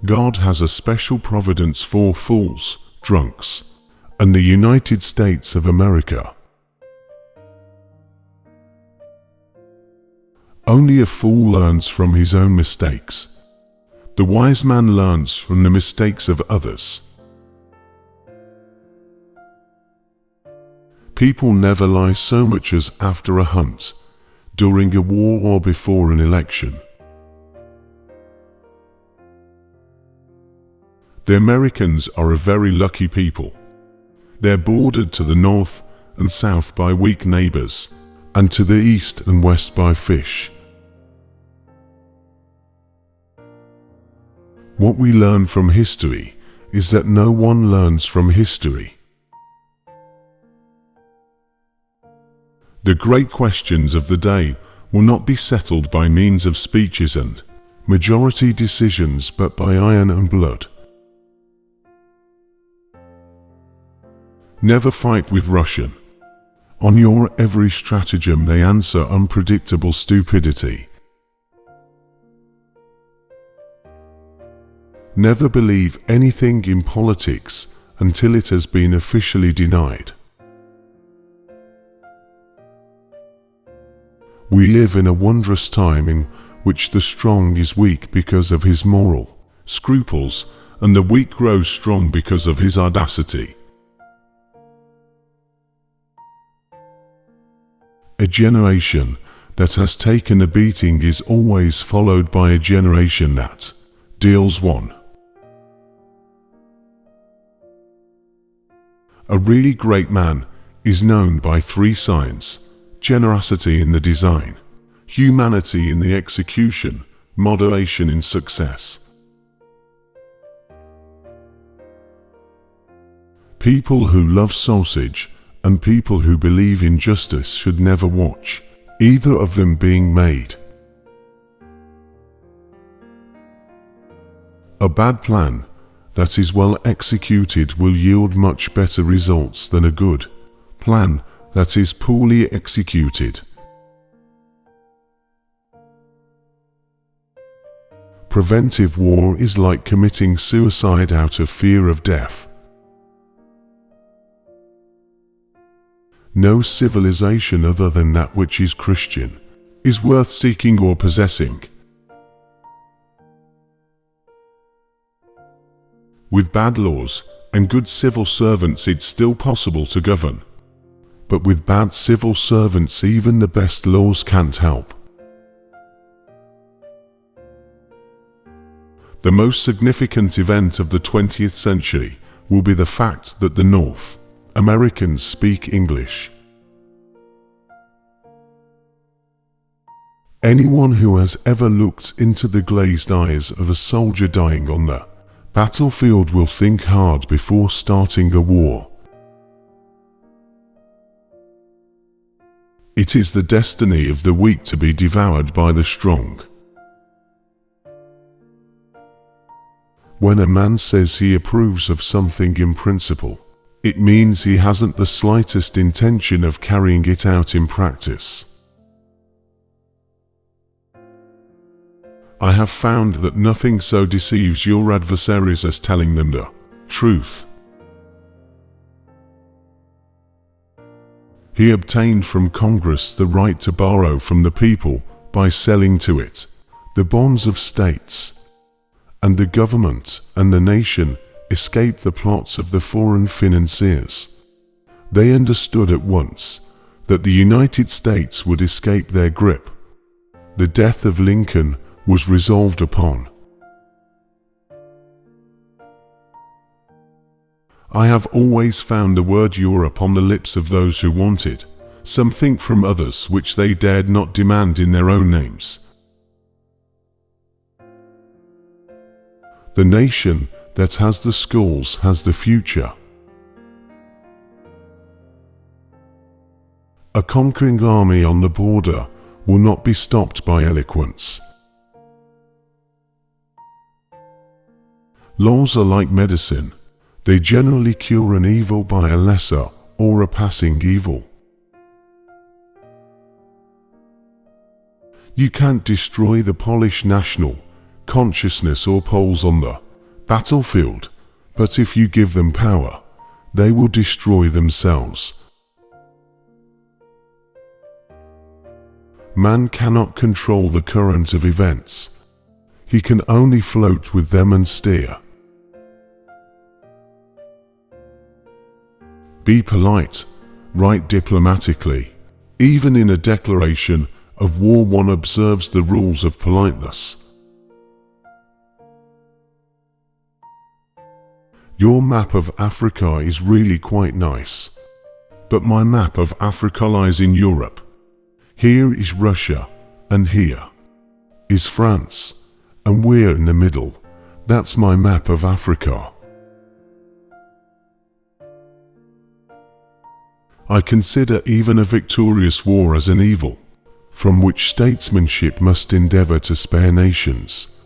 God has a special providence for fools, drunks, and the United States of America. Only a fool learns from his own mistakes. The wise man learns from the mistakes of others. People never lie so much as after a hunt, during a war or before an election. The Americans are a very lucky people. They're bordered to the north and south by weak neighbors, and to the east and west by fish. What we learn from history is that no one learns from history. The great questions of the day will not be settled by means of speeches and majority decisions, but by iron and blood. Never fight with Russian. On your every stratagem they answer unpredictable stupidity. Never believe anything in politics until it has been officially denied. We live in a wondrous time in which the strong is weak because of his moral scruples, and the weak grows strong because of his audacity. A generation that has taken a beating is always followed by a generation that deals one. A really great man is known by three signs: generosity in the design, humanity in the execution, moderation in success. People who love sausage and people who believe in justice should never watch either of them being made. A bad plan that is well executed will yield much better results than a good plan that is poorly executed. Preventive war is like committing suicide out of fear of death. No civilization other than that which is Christian is worth seeking or possessing. With bad laws and good civil servants it's still possible to govern. But with bad civil servants even the best laws can't help. The most significant event of the 20th century will be the fact that the North Americans speak English. Anyone who has ever looked into the glazed eyes of a soldier dying on the battlefield will think hard before starting a war. It is the destiny of the weak to be devoured by the strong. When a man says he approves of something in principle, it means he hasn't the slightest intention of carrying it out in practice. I have found that nothing so deceives your adversaries as telling them the truth. He obtained from Congress the right to borrow from the people by selling to it the bonds of states, and the government and the nation escaped the plots of the foreign financiers. They understood at once that the United States would escape their grip. The death of Lincoln was resolved upon. I have always found the word Europe on the lips of those who wanted something from others which they dared not demand in their own names. The nation that has the schools has the future. A conquering army on the border will not be stopped by eloquence. Laws are like medicine. They generally cure an evil by a lesser or a passing evil. You can't destroy the Polish national consciousness or Poles on the battlefield, but if you give them power, they will destroy themselves. Man cannot control the current of events. He can only float with them and steer. Be polite, write diplomatically. Even in a declaration of war, one observes the rules of politeness. Your map of Africa is really quite nice. But my map of Africa lies in Europe. Here is Russia, and here is France, and we're in the middle. That's my map of Africa. I consider even a victorious war as an evil, from which statesmanship must endeavor to spare nations.